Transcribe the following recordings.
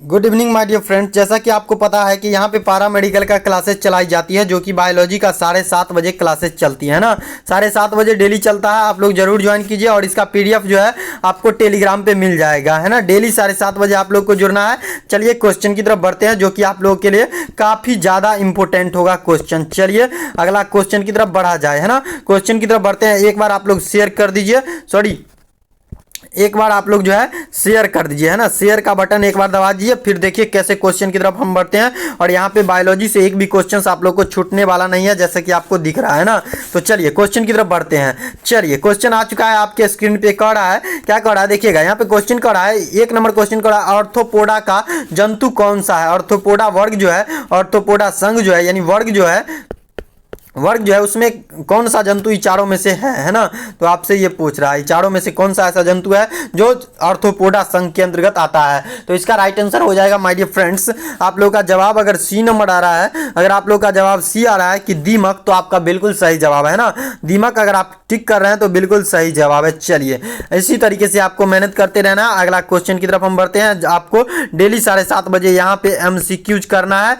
Good evening my dear friends. जैसा कि आपको पता है कि यहाँ पे पारा मेडिकल का क्लासेस चलाई जाती है, जो कि बायोलॉजी का 7:30 बजे क्लासेस चलती है ना। 7:30 बजे डेली चलता है। आप लोग जरूर ज्वाइन कीजिए और इसका पीडीएफ जो है आपको टेलीग्राम पे मिल जाएगा, है ना। डेली 7:30 बजे आप लोग को जुड़ना है। चलिए क्वेश्चन की तरफ बढ़ते हैं, जो कि आप लोगों के लिए काफ़ी ज़्यादा इंपॉर्टेंट होगा क्वेश्चन। चलिए अगला क्वेश्चन की तरफ बढ़ा जाए, है ना। क्वेश्चन की तरफ बढ़ते हैं। एक बार आप लोग शेयर कर दीजिए, एक बार आप लोग जो है शेयर कर दीजिए, है ना। शेयर का बटन एक बार दबा दीजिए, फिर देखिए कैसे क्वेश्चन की तरफ हम बढ़ते हैं। और यहाँ पे बायोलॉजी से एक भी क्वेश्चन आप लोग को छूटने वाला नहीं है, जैसे कि आपको दिख रहा है ना। तो चलिए क्वेश्चन की तरफ बढ़ते हैं। चलिए क्वेश्चन आ चुका है आपके स्क्रीन पे। कह रहा है, क्या कह रहा है देखिएगा। यहाँ पे क्वेश्चन कह रहा है, 1 नंबर क्वेश्चन कह रहा है, ऑर्थोपोडा का जंतु कौन सा है। ऑर्थोपोडा वर्ग जो है, ऑर्थोपोडा संघ जो है, यानी वर्ग जो है उसमें कौन सा जंतु इन चारों में से है ना। तो आपसे ये पूछ रहा है, चारों में से कौन सा ऐसा जंतु है जो ऑर्थोपोडा संघ के अंतर्गत आता है। तो इसका राइट आंसर हो जाएगा माय डियर फ्रेंड्स, आप लोग का जवाब अगर सी नंबर आ रहा है, अगर आप लोग का जवाब सी आ रहा है कि दीमक, तो आपका बिल्कुल सही जवाब है ना। दीमक अगर आप टिक कर रहे हैं तो बिल्कुल सही जवाब है। चलिए इसी तरीके से आपको मेहनत करते रहना। अगला क्वेश्चन की तरफ हम बढ़ते हैं। आपको डेली 7:30 बजे यहाँ पे एमसीक्यूज करना है,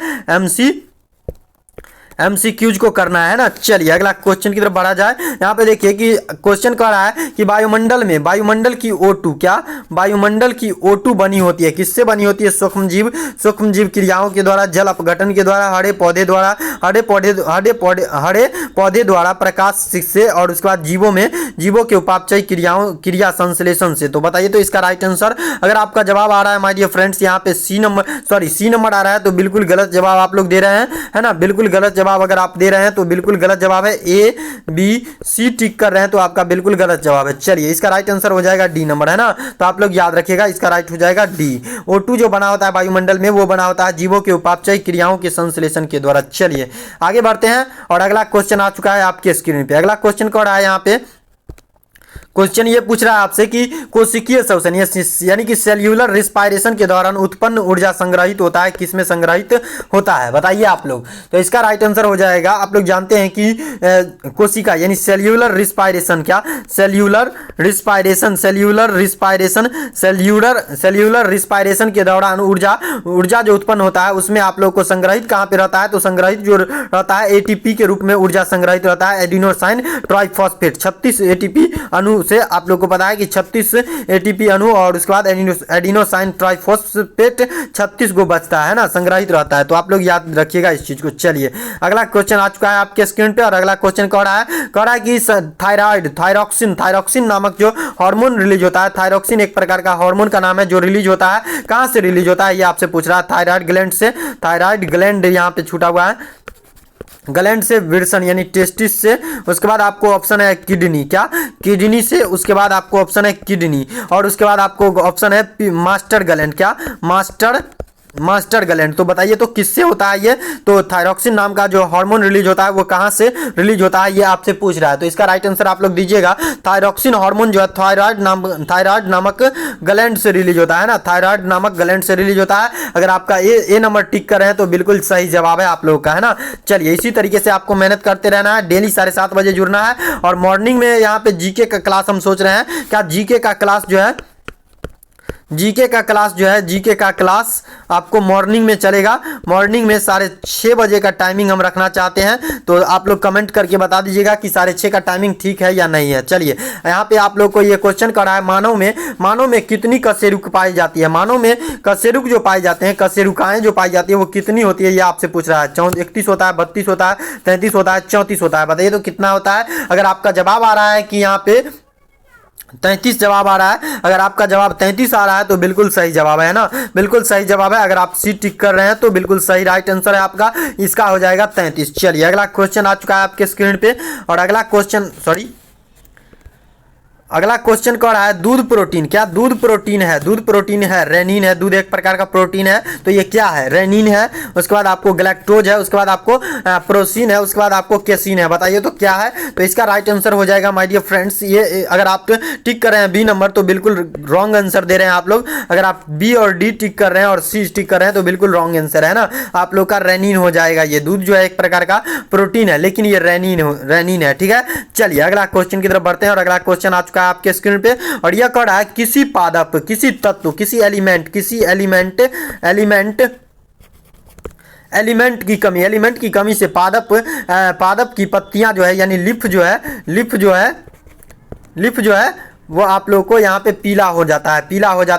एमसीक्यूज को करना है ना। चलिए अगला क्वेश्चन की तरफ बढ़ा जाए। यहाँ पे देखिए कि क्वेश्चन कह रहा है कि वायुमंडल की O2 क्या वायुमंडल की O2 बनी होती है, किससे बनी होती है। सूक्ष्मजीव क्रियाओं के द्वारा, जल अपघटन के द्वारा, हरे पौधे द्वारा, प्रकाश से, और उसके बाद जीवों के उपापचयी क्रिया संश्लेषण से। तो बताइए तो इसका राइट आंसर, अगर आपका जवाब आ रहा है माय डियर फ्रेंड्स यहाँ पे सी नंबर आ रहा है, तो बिल्कुल गलत जवाब आप लोग दे रहे हैं, है ना। बिल्कुल गलत जवाब अगर आप दे रहे हैं तो बिल्कुल गलत जवाब है। ए बी सी टिक कर रहे हैं तो आपका बिल्कुल गलत जवाब है। चलिए इसका राइट आंसर हो जाएगा डी नंबर, है ना। तो आप लोग याद रखिएगा, इसका राइट हो जाएगा डी। O2 जो बना होता है वायुमंडल में, वो बना होता है जीवों के उपापचयी क्रियाओं के संश्लेषण के द्वारा। चलिए आगे बढ़ते हैं और अगला क्वेश्चन आ चुका है आपके स्क्रीन पे। अगला क्वेश्चन कौन है यहाँ पे। क्वेश्चन ये पूछ रहा है आपसे कि कोशिकीय श्वसन यानी कि सेल्यूलर रिस्पायरेशन के दौरान उत्पन्न ऊर्जा संग्रहित होता है, किसमें संग्रहित होता है, बताइए आप लोग। तो इसका राइट आंसर हो जाएगा, आप लोग जानते हैं कि कोशिका यानी सेल्यूलर रिस्पायरेशन के दौरान ऊर्जा जो उत्पन्न होता है, उसमें आप लोग को संग्रहित कहाँ पे रहता है। तो संग्रहित जो रहता है एटीपी के रूप में ऊर्जा संग्रहित रहता है एडिनोसाइन ट्राइफॉस्फेट। 36 एटीपी अणु से आप लोग को पता है कि 36 एटीपी अणु और उसके बाद एडिनोसाइन ट्राइफॉस्फेट 36 को बचता है ना, संग्रहित रहता है। तो आप लोग याद रखिएगा इस चीज को। चलिए अगला क्वेश्चन आ चुका है आपके स्क्रीन पे और अगला क्वेश्चन कह रहा है कि थायरॉक्सिन नामक जो हार्मोन रिलीज होता है, थायरॉक्सिन एक प्रकार का हार्मोन का नाम है जो रिलीज होता है, कहां से रिलीज होता है ये आपसे पूछ रहा है। थायराइड ग्लैंड से, थायराइड ग्लैंड यहाँ पे छूटा हुआ है, ग्लैंड से, विर्सन यानी टेस्टिस से, उसके बाद आपको ऑप्शन है किडनी, क्या किडनी से, उसके बाद आपको ऑप्शन है किडनी, और उसके बाद आपको ऑप्शन है मास्टर ग्लैंड, क्या मास्टर ग्लैंड। तो बताइए तो किससे होता है ये। तो थायरॉक्सिन नाम का जो हार्मोन रिलीज होता है वो कहां से रिलीज होता है ये आपसे पूछ रहा है। तो इसका राइट आंसर आप लोग दीजिएगा, थायरॉक्सिन हार्मोन जो है थायराइड नामक ग्लैंड से रिलीज होता है ना, थायराइड नामक ग्लैंड से रिलीज होता है। अगर आपका ए नंबर टिक कर रहे हैं तो बिल्कुल सही जवाब है आप लोगों का, है ना। चलिए इसी तरीके से आपको मेहनत करते रहना है, डेली 7:30 बजे जुड़ना है। और मॉर्निंग में यहाँ पे जीके का क्लास हम सोच रहे हैं, क्या जीके का क्लास जीके का क्लास आपको मॉर्निंग में चलेगा। मॉर्निंग में 6:30 बजे का टाइमिंग हम रखना चाहते हैं, तो आप लोग कमेंट करके बता दीजिएगा कि 6:30 का टाइमिंग ठीक है या नहीं है। चलिए यहाँ पे आप लोग को ये क्वेश्चन करा है, मानव में कितनी कशेरुक पाई जाती है। मानव में कशेरुक जो पाई जाते हैं, कशेरुकाएं जो पाई जाती है वो कितनी होती है ये आपसे पूछ रहा है। 31 होता है, 32 होता है, 33 होता है, 34 होता है, बताइए तो कितना होता है। अगर आपका जवाब आ रहा है कि यहाँ पे 33 जवाब आ रहा है, अगर आपका जवाब 33 आ रहा है तो बिल्कुल सही जवाब है ना, बिल्कुल सही जवाब है। अगर आप सी टिक कर रहे हैं तो बिल्कुल सही राइट आंसर है आपका, इसका हो जाएगा 33। चलिए अगला क्वेश्चन आ चुका है आपके स्क्रीन पे और अगला क्वेश्चन कह रहा है दूध प्रोटीन, क्या दूध प्रोटीन है, रेनिन है, दूध एक प्रकार का प्रोटीन है, तो ये क्या है, रेनिन है, उसके बाद आपको ग्लैक्टोज है, उसके बाद आपको प्रोसीन है, उसके बाद आपको केसिन है, बताइए तो क्या है। तो इसका राइट आंसर हो जाएगा माय डियर फ्रेंड्स, ये अगर आप टिक कर रहे हैं बी नंबर तो बिल्कुल रॉन्ग आंसर दे रहे हैं आप लोग। अगर आप बी और डी टिक कर रहे हैं और सी टिक कर रहे हैं तो बिल्कुल रॉन्ग आंसर है ना, आप लोग का रेनिन हो जाएगा। ये दूध जो है एक प्रकार का प्रोटीन है लेकिन ये रेनिन है, ठीक है। चलिए अगला क्वेश्चन की तरफ बढ़ते हैं और अगला क्वेश्चन आ चुका चुका है आपके स्क्रीन पे। और यह कह रहा है किसी पादप, किसी तत्व, किसी एलिमेंट की कमी से पादप की पत्तियां जो है यानी लिफ जो है वो आप लोगों को यहाँ पे पीला हो जाता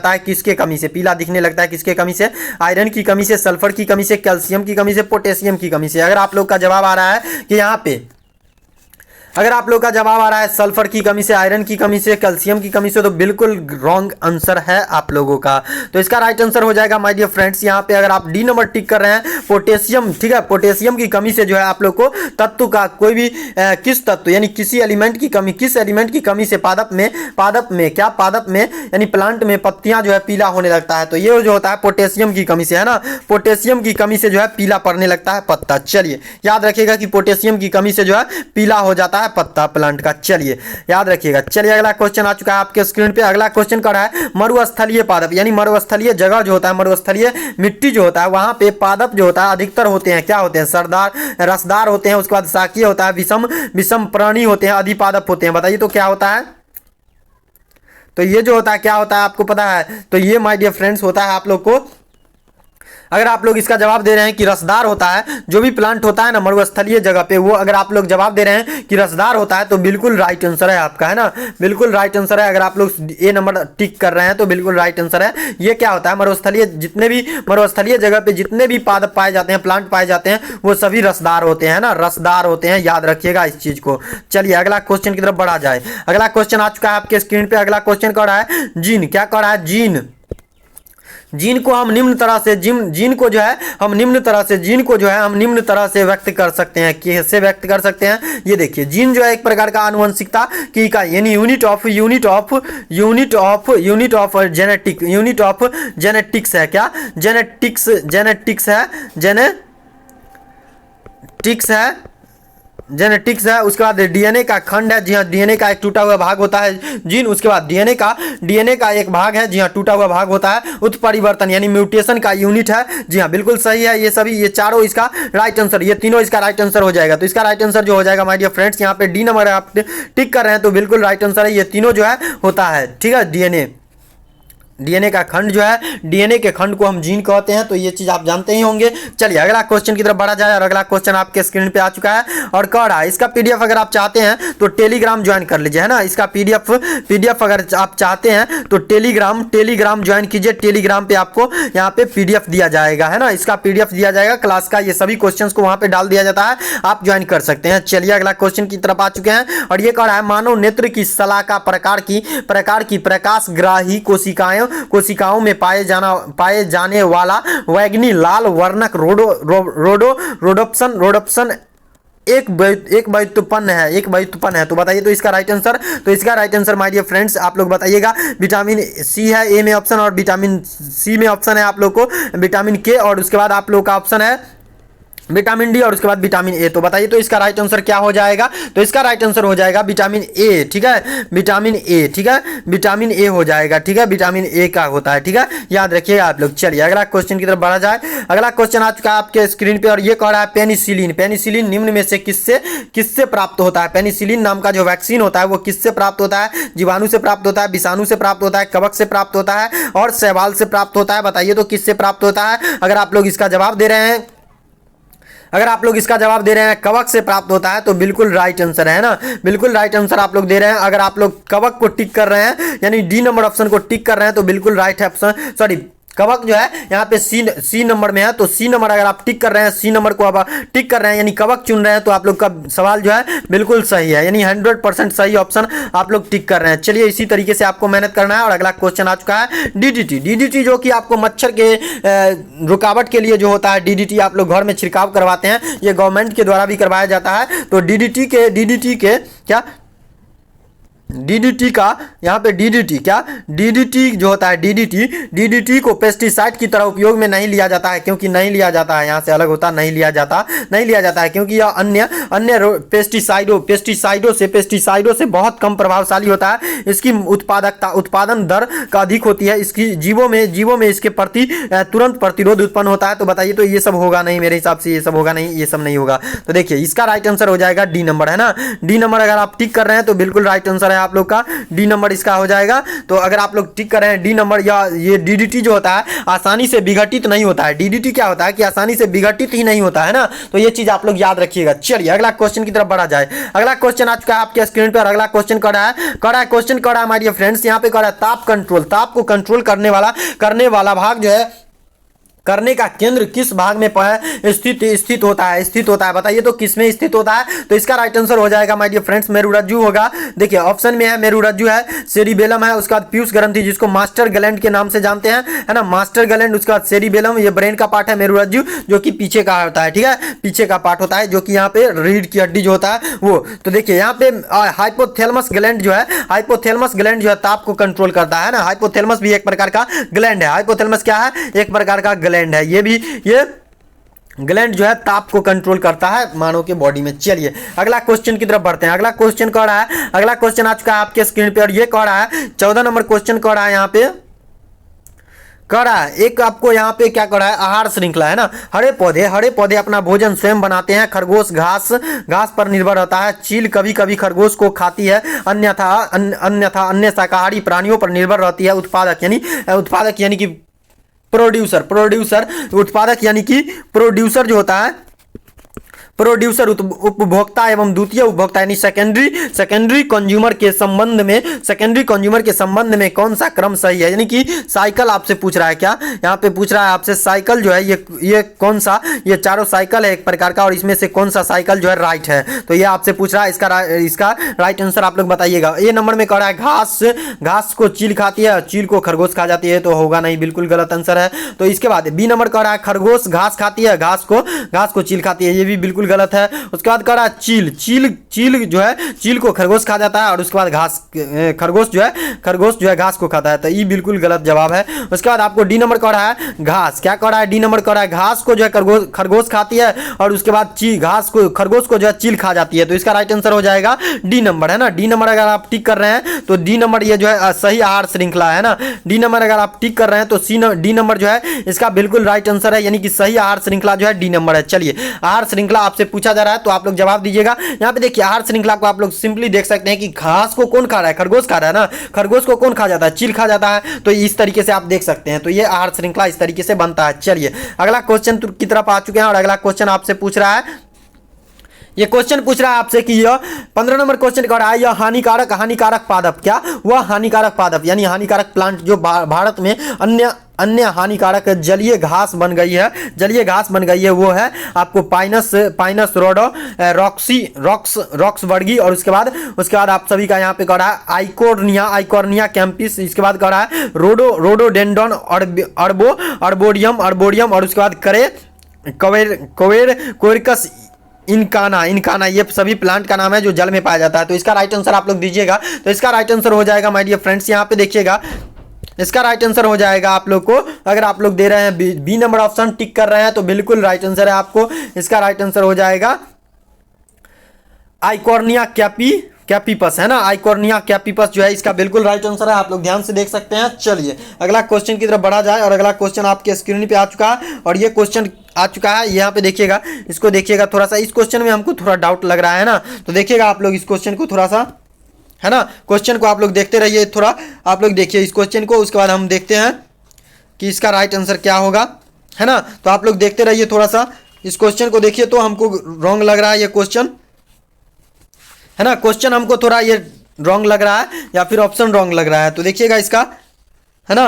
है किसके कमी से, पीला दिखने लगता है किसके कमी से, आयरन की कमी से, सल्फर की कमी से, कैल्शियम की कमी से, पोटेशियम की कमी से। अगर आप लोग का जवाब आ रहा है कि यहाँ पे, अगर आप लोग का जवाब आ रहा है सल्फर की कमी से, आयरन की कमी से, कैल्शियम की कमी से, तो बिल्कुल रॉन्ग आंसर है आप लोगों का। तो इसका राइट आंसर हो जाएगा माय डियर फ्रेंड्स यहाँ पे, अगर आप डी नंबर टिक कर रहे हैं पोटेशियम, ठीक है, पोटेशियम की कमी से जो है आप लोग को तत्व का कोई भी किस तत्व यानी किसी एलिमेंट की कमी, किस एलिमेंट की कमी से पादप में यानी प्लांट में पत्तियां जो है पीला होने लगता है। तो ये जो होता है पोटेशियम की कमी से, है ना, पोटेशियम की कमी से जो है पीला पड़ने लगता है पत्ता। चलिए याद रखिएगा कि पोटेशियम की कमी से जो है पीला हो जाता है पत्ता प्लांट का। चलिए याद रखिएगा। चलिए अगला क्वेश्चन आ चुका है आपके स्क्रीन पे। अगला क्वेश्चन कर रहा है मरुस्थलीय पादप यानी मरुस्थलीय जगह जो होता है, मरुस्थलीय मिट्टी जो होता है वहां पे पादप जो होता है अधिकतर होते हैं, क्या होते हैं, रसदार होते हैं, उसके बाद शाकीय होता है, विषम प्राणी होते हैं, अधिपादप होते हैं। बताइए तो क्या होता है, तो ये जो होता है क्या होता है आपको पता है, तो ये माय डियर फ्रेंड्स होता है आप लोग को, अगर आप लोग इसका जवाब दे रहे हैं कि रसदार होता है, जो भी प्लांट होता है ना मरुस्थलीय जगह पे, वो अगर आप लोग जवाब दे रहे हैं कि रसदार होता है तो बिल्कुल राइट आंसर है आपका, है ना, बिल्कुल राइट आंसर है। अगर आप लोग ए नंबर टिक कर रहे हैं तो बिल्कुल राइट आंसर है। ये क्या होता है, मरुस्थलीय जगह पे जितने भी पादप पाए जाते हैं, प्लांट पाए जाते हैं, वो सभी रसदार होते हैं ना, रसदार होते हैं, याद रखिएगा इस चीज को। चलिए अगला क्वेश्चन की तरफ बढ़ा जाए। अगला क्वेश्चन आ चुका है आपके स्क्रीन पे। अगला क्वेश्चन कर रहा है जीन, क्या कर रहा है, जीन को हम निम्न तरह से व्यक्त कर सकते हैं। कैसे व्यक्त कर सकते हैं, ये देखिए, जीन जो है एक प्रकार का आनुवंशिकता की इकाई यानी यूनिट ऑफ जेनेटिक्स है। क्या जेनेटिक्स है। उसके बाद डीएनए का खंड है, जी हाँ, डीएनए का एक टूटा हुआ भाग होता है जीन। उसके बाद डीएनए का एक भाग है, जी हाँ, टूटा हुआ भाग होता है। उत्परिवर्तन यानी म्यूटेशन का यूनिट है, जी हाँ, बिल्कुल सही है। ये चारों इसका राइट आंसर, ये तीनों इसका राइट आंसर हो जाएगा। तो इसका राइट आंसर जो हो जाएगा माय डियर फ्रेंड्स यहाँ पे डी नंबर आप टिक कर रहे हैं तो बिल्कुल राइट आंसर है। ये तीनों जो है होता है, ठीक है, डीएनए का खंड जो है, डीएनए के खंड को हम जीन कहते हैं, तो ये चीज आप जानते ही होंगे। चलिए अगला क्वेश्चन की तरफ बढ़ा जाए। और अगला क्वेश्चन आपके स्क्रीन पे आ चुका है और कह रहा है इसका पीडीएफ अगर आप चाहते हैं तो टेलीग्राम ज्वाइन कर लीजिए, है ना। इसका पीडीएफ अगर आप चाहते हैं तो टेलीग्राम ज्वाइन कीजिए। टेलीग्राम पे आपको यहाँ पे पीडीएफ दिया जाएगा, है ना, इसका पीडीएफ दिया जाएगा क्लास का, ये सभी क्वेश्चन को वहां पे डाल दिया जाता है, आप ज्वाइन कर सकते हैं। चलिए अगला क्वेश्चन की तरफ आ चुके हैं और ये कह रहा है मानव नेत्र की शलाका प्रकार की प्रकाशग्राही कोशिकाओं में पाए जाने वाला वैगनी लाल वर्णक रोडोप्सन एक व्युत्पन्न है। तो बताइए तो इसका right answer my dear friends आप लोग बताइएगा। विटामिन सी है ए में ऑप्शन, और विटामिन सी में ऑप्शन है आप लोग को विटामिन के, और उसके बाद आप लोग का ऑप्शन है विटामिन डी, और उसके बाद विटामिन ए। तो बताइए तो इसका राइट आंसर क्या हो जाएगा, तो इसका राइट आंसर हो जाएगा विटामिन ए, ठीक है, विटामिन ए हो जाएगा, ठीक है, विटामिन ए का होता है, ठीक है, याद रखिएगा आप लोग। चलिए अगला क्वेश्चन की तरफ बढ़ा जाए। अगला क्वेश्चन आ चुका है आपके स्क्रीन पे और ये कह रहा है पेनिसिलिन निम्न में से किससे प्राप्त होता है। पेनिसिलिन नाम का जो वैक्सीन होता है वो किससे प्राप्त होता है, जीवाणु से प्राप्त होता है, विषाणु से प्राप्त होता है, कवक से प्राप्त होता है और शैवाल से प्राप्त होता है। बताइए तो किससे प्राप्त होता है। अगर आप लोग इसका जवाब दे रहे हैं कवक से प्राप्त होता है तो बिल्कुल राइट आंसर है ना, बिल्कुल राइट आंसर आप लोग दे रहे हैं। अगर आप लोग कवक को टिक कर रहे हैं यानी डी नंबर ऑप्शन को टिक कर रहे हैं तो बिल्कुल राइट ऑप्शन, सॉरी, कवक जो है यहाँ पे सी नंबर में है, तो सी नंबर अगर आप टिक कर रहे हैं, सी नंबर को आप टिक कर रहे हैं यानी कवक चुन रहे हैं, तो आप लोग का सवाल जो है बिल्कुल सही है, यानी 100% सही ऑप्शन आप लोग टिक कर रहे हैं। चलिए इसी तरीके से आपको मेहनत करना है। और अगला क्वेश्चन आ चुका है डीडीटी जो कि आपको मच्छर के रुकावट के लिए जो होता है, डीडीटी आप लोग घर में छिड़काव करवाते हैं, ये गवर्नमेंट के द्वारा भी करवाया जाता है। तो डीडीटी जो होता है डीडीटी को पेस्टिसाइड की तरह उपयोग में नहीं लिया जाता है, क्योंकि नहीं लिया जाता है, यहाँ से अलग होता नहीं लिया जाता है, क्योंकि यह अन्य पेस्टिसाइडों से बहुत कम प्रभावशाली होता है। इसकी उत्पादन दर का अधिक होती है, इसकी जीवों में इसके प्रति तुरंत प्रतिरोध उत्पन्न होता है। तो बताइए तो ये सब होगा नहीं, मेरे हिसाब से ये सब होगा नहीं, ये सब नहीं होगा। तो देखिए इसका राइट आंसर हो जाएगा डी नंबर, है ना, डी नंबर अगर आप टिक कर रहे हैं तो बिल्कुल राइट आंसर है आप लोग का डी नंबर इसका हो जाएगा। तो अगर आप लोग टिक कर रहे हैं डी नंबर, या ये डीडीटी जो होता है आसानी से विघटित नहीं होता है। डीडीटी क्या होता है कि आसानी से विघटित ही नहीं होता है ना, तो ये चीज आप लोग याद रखिएगा। चलिए अगला क्वेश्चन की तरफ बढ़ा जाए। अगला क्वेश्चन आ चुका है आपके स्क्रीन पर। अगला क्वेश्चन करा है क्वेश्चन करा है माय डियर फ्रेंड्स, यहाँ पे करा है ताप कंट्रोल। ताप को कंट्रोल करने वाला भाग जो है, करने का केंद्र किस भाग में स्थित होता है बताइए तो किस में स्थित होता है। तो इसका राइट आंसर हो जाएगा माय डियर फ्रेंड्स मेरुरज्जु होगा। देखिए ऑप्शन में है मेरुरज्जु है, सेरिबेलम है, उसके बाद पीयूष ग्रंथि जिसको मास्टर ग्लैंड के नाम से जानते हैं, है ना, मास्टर ग्लैंड, उसके बाद सेरिबेलम ये ब्रेन का पार्ट है, मेरुरज्जु जो कि पीछे का होता है, ठीक है, पीछे का पार्ट होता है जो कि यहाँ पे रीढ़ की हड्डी जो होता है वो। तो देखिए यहाँ पे हाइपोथैलेमस ग्लैंड जो है ताप को कंट्रोल करता है ना। हाइपोथैलेमस भी एक प्रकार का ग्लैंड है। हाइपोथैलेमस क्या है, एक प्रकार का ग्लैंड है। ये ग्लैंड जो है ताप को कंट्रोल करता है मानव के बॉडी में। चलिए अगला क्वेश्चन की तरफ बढ़ते हैं। अगला क्वेश्चन कह रहा है, अगला क्वेश्चन आ चुका है आपके स्क्रीन पे और ये कह रहा है 14 नंबर क्वेश्चन कह रहा है, यहाँ पे कह रहा है एक आपको यहाँ पे क्या कह रहा है, आहार श्रृंखला है ना। हरे पौधे अपना भोजन स्वयं बनाते हैं। खरगोश घास पर निर्भर रहता है। चील कभी कभी खरगोश को खाती है, अन्यथा अन्य शाकाहारी प्राणियों पर निर्भर रहती है। उत्पादक यानी कि उत्पादक यानी कि प्रोड्यूसर जो होता है, प्रोड्यूसर उपभोक्ता एवं द्वितीय उपभोक्ता यानी सेकेंडरी कंज्यूमर के संबंध में कौन सा क्रम सही है। यानी कि साइकिल आपसे पूछ रहा है, क्या यहाँ पे पूछ रहा है आपसे साइकिल जो है ये कौन सा, ये चारों साइकिल है एक प्रकार का और इसमें से कौन सा साइकिल जो है राइट है। तो ये आपसे पूछ रहा है, इसका राइट आंसर आप लोग बताइएगा। ए नंबर में कह रहा है घास को चील खाती है, चील को खरगोश खा जाती है, तो होगा नहीं, बिल्कुल गलत आंसर है। तो इसके बाद बी नंबर कह रहा है खरगोश घास खाती है, घास को चील खाती है, ये भी बिल्कुल गलत है। उसके बाद कह रहा है चील जो है चील को खरगोश खा जाता है और उसके बाद खरगोश जो है घास को खाता है, तो ये बिल्कुल गलत जवाब है। उसके बाद आपको डी नंबर कह रहा है घास, क्या कह रहा है, डी नंबर कह रहा है घास को जो है खरगोश खाती है और उसके बाद खरगोश को जो है चील खा जाती है। तो इसका राइट आंसर हो जाएगा डी नंबर, है ना। डी नंबर अगर आप टिक कर रहे हैं तो डी नंबर ये जो है सही आहार श्रृंखला है ना। डी नंबर अगर आप टिक कर रहे हैं तो डी नंबर जो है इसका बिल्कुल राइट आंसर है, यानी कि सही आहार श्रृंखला जो है डी नंबर है। चलिए आहार श्रृंखला आपसे पूछा जा रहा है तो आप लोग जवाब दीजिएगा। यहाँ पे देखिए आहार श्रृंखला को आप लोग सिंपली देख सकते हैं कि घास को कौन खा रहा है, खरगोश खा रहा है ना। खरगोश को कौन खा जाता है, चील खा जाता है। तो इस तरीके से आप देख सकते हैं, तो ये आहार श्रृंखला इस तरीके से बनता है। चलिए अगला क्वेश्चन की तरफ आ चुके हैं और अगला क्वेश्चन आपसे पूछ रहा है, ये क्वेश्चन पूछ रहा है आपसे कि यह 15 नंबर क्वेश्चन कर रहा है, यह हानिकारक पादप, क्या वह हानिकारक पादप यानी हानिकारक प्लांट जो भारत में अन्य हानिकारक जलीय घास बन गई है वो है आपको पाइनस रोडो रॉक्सबर्गी और उसके बाद आप सभी का यहाँ पे कह रहा है आइकोर्निया कैंपिस, इसके बाद कह रहा है रोडोडेंड्रॉन अर्बोरियम और उसके बाद कोवेरकस इनकाना, ये सभी प्लांट का नाम है जो जल में पाया जाता है। तो इसका राइट आंसर आप लोग दीजिएगा। तो इसका राइट आंसर हो जाएगा माय डियर फ्रेंड्स, यहाँ पे देखिएगा इसका राइट आंसर हो जाएगा आप लोग को, अगर आप लोग दे रहे हैं बी नंबर ऑप्शन टिक कर रहे हैं तो बिल्कुल राइट आंसर है आपको। इसका राइट आंसर हो जाएगा आइकोर्निया कैपिपस, है ना। आइकोर्निया कैपिपस जो है इसका बिल्कुल राइट आंसर है, आप लोग ध्यान से देख सकते हैं। चलिए अगला क्वेश्चन की तरफ बढ़ा जाए और अगला क्वेश्चन आपके स्क्रीन पे आ चुका है और ये क्वेश्चन आ चुका है, यहाँ पे देखिएगा, इसको देखिएगा थोड़ा सा। इस क्वेश्चन में हमको थोड़ा डाउट लग रहा है ना, तो देखिएगा आप लोग इस क्वेश्चन को थोड़ा सा, है ना, क्वेश्चन को आप लोग देखते रहिए थोड़ा, आप लोग देखिए इस क्वेश्चन को, उसके बाद हम देखते हैं कि इसका राइट आंसर क्या होगा, है ना। तो आप लोग देखते रहिए थोड़ा सा, इस क्वेश्चन को देखिए तो हमको रॉन्ग लग रहा है ये क्वेश्चन, है ना। क्वेश्चन हमको थोड़ा ये रॉन्ग लग रहा है या फिर ऑप्शन रॉन्ग लग रहा है, तो देखिएगा इसका, है ना।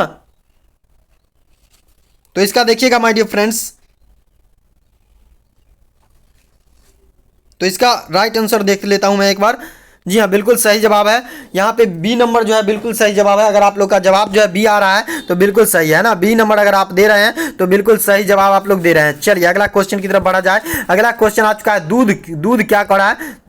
तो इसका देखिएगा माय डियर फ्रेंड्स, तो इसका राइट आंसर देख लेता हूं मैं एक बार। जी हाँ, बिल्कुल सही जवाब है। यहाँ पे बी नंबर जो है बिल्कुल सही जवाब है। अगर आप लोग का जवाब जो है बी आ रहा है तो बिल्कुल सही है ना। बी नंबर अगर आप दे रहे हैं तो बिल्कुल सही जवाब आप लोग दे रहे हैं। चलिए अगला क्वेश्चन की तरफ बढ़ा जाए। अगला क्वेश्चन आ चुका है दूध क्या कर रहा है,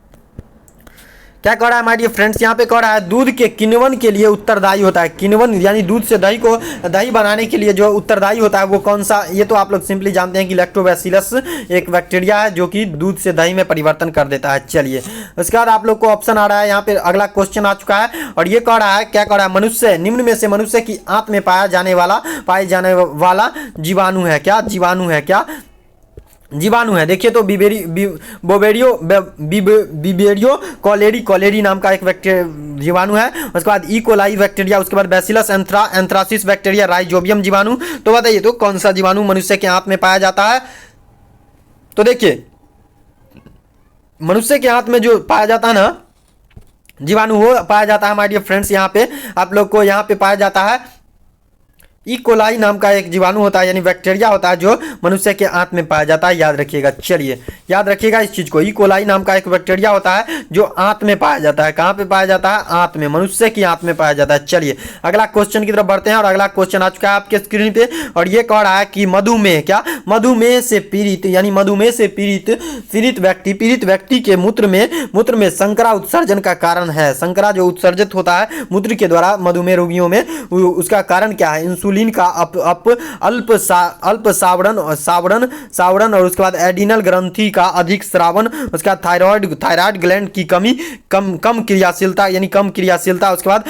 क्या कह रहा है माय डियर फ्रेंड्स, यहाँ पे कह रहा है दूध के किण्वन के लिए उत्तरदायी होता है। किण्वन यानी दूध से दही बनाने के लिए जो उत्तरदायी होता है वो कौन सा, ये तो आप लोग सिंपली जानते हैं कि लैक्टोबैसिलस एक बैक्टीरिया है जो कि दूध से दही में परिवर्तन कर देता है। चलिए उसके बाद आप लोग को ऑप्शन आ रहा है, यहाँ पे अगला क्वेश्चन आ चुका है और ये कह रहा है, क्या कह रहा है, मनुष्य निम्न में से मनुष्य की आंत में पाए जाने वाला जीवाणु है क्या, जीवाणु है क्या। जीवाणु है। देखिए तो बिबेरियो कॉलेरी नाम का एक जीवाणु है। उसके बाद ई कोलाई बैक्टीरिया, उसके बाद बैसिलस एंथ्रासिस बैक्टीरिया, राइजोबियम जीवाणु। तो बताइए तो कौन सा जीवाणु मनुष्य के हाथ में पाया जाता है? तो देखिए मनुष्य के हाथ में जो पाया जाता है ना जीवाणु, वो पाया जाता है माय डियर फ्रेंड्स, यहाँ पे आप लोग को यहाँ पे पाया जाता है ई कोलाई नाम का एक जीवाणु होता है, यानी बैक्टीरिया होता है जो मनुष्य के आंत में पाया जाता है। याद रखिएगा, चलिए याद रखिएगा इस चीज को। ई कोलाई नाम का एक बैक्टीरिया होता है जो आंत में पाया जाता है। कहाँ पे पाया जाता है? आंत में, मनुष्य की आंत में पाया जाता है। चलिए अगला क्वेश्चन की तरफ बढ़ते हैं और अगला क्वेश्चन आ चुका है आपके स्क्रीन पे और ये कह रहा है कि मधुमेह, क्या मधुमेह से पीड़ित यानी मधुमेह से पीड़ित व्यक्ति के मूत्र में संकरा उत्सर्जन का कारण है। संकरा जो उत्सर्जित होता है मूत्र के द्वारा मधुमेह रोगियों में, उसका कारण क्या है? इंसुलिन का अल्प सावरण और उसके बाद एडिनल ग्रंथि का अधिक स्रावन, उसका थायराइड ग्लैंड की कमी, कम क्रियाशीलता यानी कम क्रियाशीलता, उसके बाद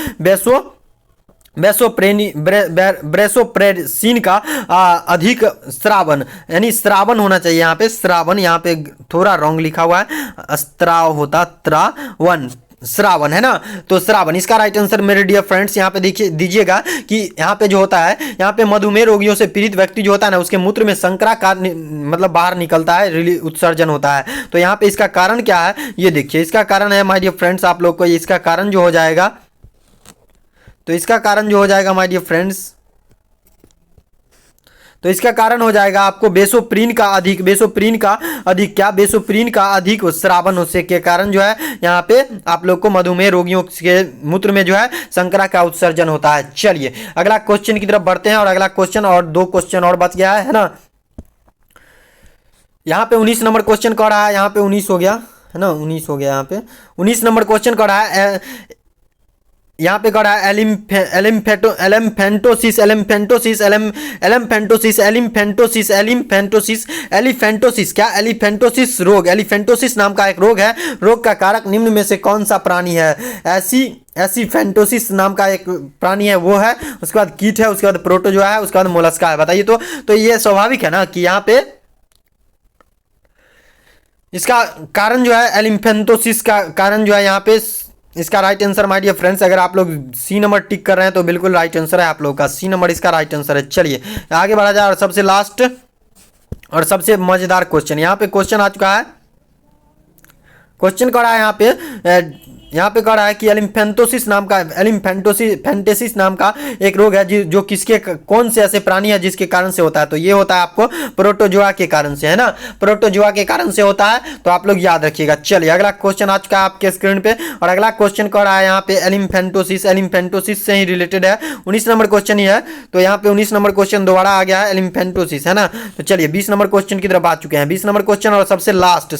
ब्रेसोप्रेसिन का अधिक स्रावन, यानी स्रावन होना चाहिए यहाँ पे, स्रावन, यहाँ पे थोड़ा रॉन्ग लिखा हुआ है, स्त्राव होता त्रावन, श्रावण है ना, तो श्रावण इसका राइट आंसर मेरे डियर फ्रेंड्स यहाँ पे देखिए दीजिएगा कि यहाँ पे जो होता है, यहाँ पे मधुमेह रोगियों से पीड़ित व्यक्ति जो होता है ना उसके मूत्र में संकरा का मतलब बाहर निकलता है, उत्सर्जन होता है। तो यहाँ पे इसका कारण क्या है ये देखिए, इसका कारण है माय डियर फ्रेंड्स आप लोग को, इसका कारण जो हो जाएगा, तो इसका कारण जो हो जाएगा माय डियर फ्रेंड्स, तो इसका कारण हो जाएगा आपको बेसोप्रीन का अधिक स्रावन से के कारण जो है यहाँ पे आप लोग को मधुमेह रोगियों के मूत्र में जो है संकरा का उत्सर्जन होता है। चलिए अगला क्वेश्चन की तरफ बढ़ते हैं और अगला क्वेश्चन, और 2 क्वेश्चन और बच गया है ना। यहाँ पे 19 नंबर क्वेश्चन कह रहा है, यहाँ पे 19 हो गया है ना, 19 हो गया, यहाँ पे 19 नंबर क्वेश्चन कह रहा है, यहाँ पे कह रहा है एलिफेंटोसिस, क्या एलिफेंटोसिस रोग, एलिफेंटोसिस नाम का एक रोग है, रोग का कारक निम्न में से कौन सा प्राणी है? ऐसी फेंटोसिस नाम का एक प्राणी है वो है, उसके बाद कीट है, उसके बाद प्रोटोजोआ है, उसके बाद मोलस्का है। बताइए तो ये स्वाभाविक है ना कि यहाँ पे इसका कारण जो है एलिफेंटोसिस का कारण जो है यहाँ पे, इसका right answer my dear friends, अगर आप लोग सी नंबर टिक कर रहे हैं तो बिल्कुल राइट आंसर है आप लोग का, सी नंबर इसका राइट आंसर है। चलिए आगे बढ़ा जाए और सबसे लास्ट और सबसे मजेदार क्वेश्चन, यहाँ पे क्वेश्चन आ चुका है, क्वेश्चन कह रहा है यहाँ पे कह रहा है कि एलिफेंटोसिस नाम का एक रोग है जो किसके, कौन से ऐसे प्राणी है जिसके कारण से होता है? तो ये होता है आपको प्रोटोजोआ के कारण से, है ना, प्रोटोजोआ के कारण से होता है, तो आप लोग याद रखिएगा। चलिए अगला क्वेश्चन आ चुका है आपके स्क्रीन पे और अगला क्वेश्चन कह रहा है यहाँ पे एलिफेंटोसिस से ही रिलेटेड है, 19 नंबर क्वेश्चन ही है, तो यहाँ पे 19 नंबर क्वेश्चन दोबारा आ गया है एलिफेंटोसिस, है ना। तो चलिए 20 नंबर क्वेश्चन की तरफ आ चुके हैं, 20 नंबर क्वेश्चन और सबसे लास्ट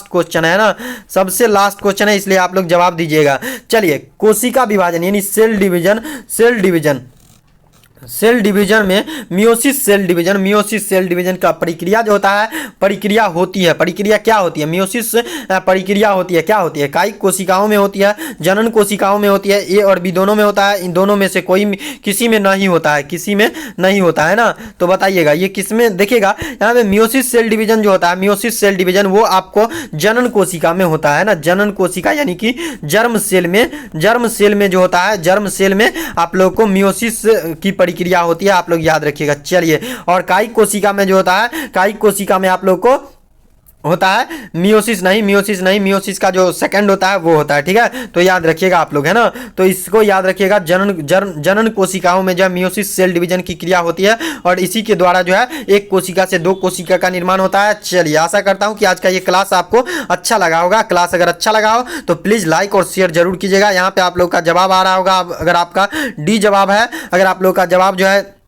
क्वेश्चन है ना, सबसे लास्ट क्वेश्चन है, इसलिए आप लोग जवाब दीजिएगा। चलिए कोशिका विभाजन यानी सेल डिवीजन में मियोसिस सेल डिवीजन का प्रक्रिया जो होता है, प्रक्रिया क्या होती है? मियोसिस प्रक्रिया होती है, क्या होती है? कायिक कोशिकाओं में होती है, जनन कोशिकाओं में होती है, ए और बी दोनों में होता है, इन दोनों में से किसी में नहीं होता है, ना। तो बताइएगा ये किस में? देखिएगा यहाँ पे मियोसिस सेल डिवीजन जो होता है, मियोसिस सेल डिवीजन वो आपको जनन कोशिका में होता है ना, जनन कोशिका यानी कि जर्म सेल में जो होता है, जर्म सेल में आप लोग को मियोसिस की प्रक्रिया होती है, आप लोग याद रखिएगा। चलिए और कायिक कोशिका में जो होता है, कायिक कोशिका में आप लोग को होता है मियोसिस का जो सेकंड होता है वो होता है, ठीक है, तो याद रखिएगा आप लोग, है ना। तो इसको याद रखिएगा, जनन कोशिकाओं में जो है मियोसिस सेल डिवीजन की क्रिया होती है और इसी के द्वारा जो है एक कोशिका से 2 कोशिका का निर्माण होता है। चलिए आशा करता हूं कि आज का ये क्लास आपको अच्छा लगा होगा। क्लास अगर अच्छा लगा हो तो प्लीज लाइक और शेयर जरूर कीजिएगा। यहाँ पे आप लोग का जवाब आ रहा होगा, अगर आपका डी जवाब है, अगर आप लोग का जवाब जो है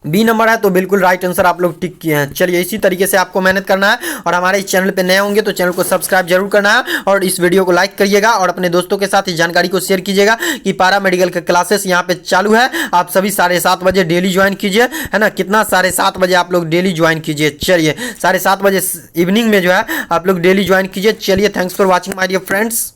बी नंबर है तो बिल्कुल राइट आंसर आप लोग टिक किए हैं। चलिए इसी तरीके से आपको मेहनत करना है और हमारे इस चैनल पे नए होंगे तो चैनल को सब्सक्राइब जरूर करना है और इस वीडियो को लाइक करिएगा और अपने दोस्तों के साथ इस जानकारी को शेयर कीजिएगा कि पारा मेडिकल का क्लासेस यहाँ पे चालू है। आप सभी 7:30 बजे डेली ज्वाइन कीजिए, है ना, कितना 7:30 बजे आप लोग डेली ज्वाइन कीजिए। चलिए 7:30 बजे इवनिंग में जो है आप लोग डेली ज्वाइन कीजिए। चलिए thanks for watching my dear friends.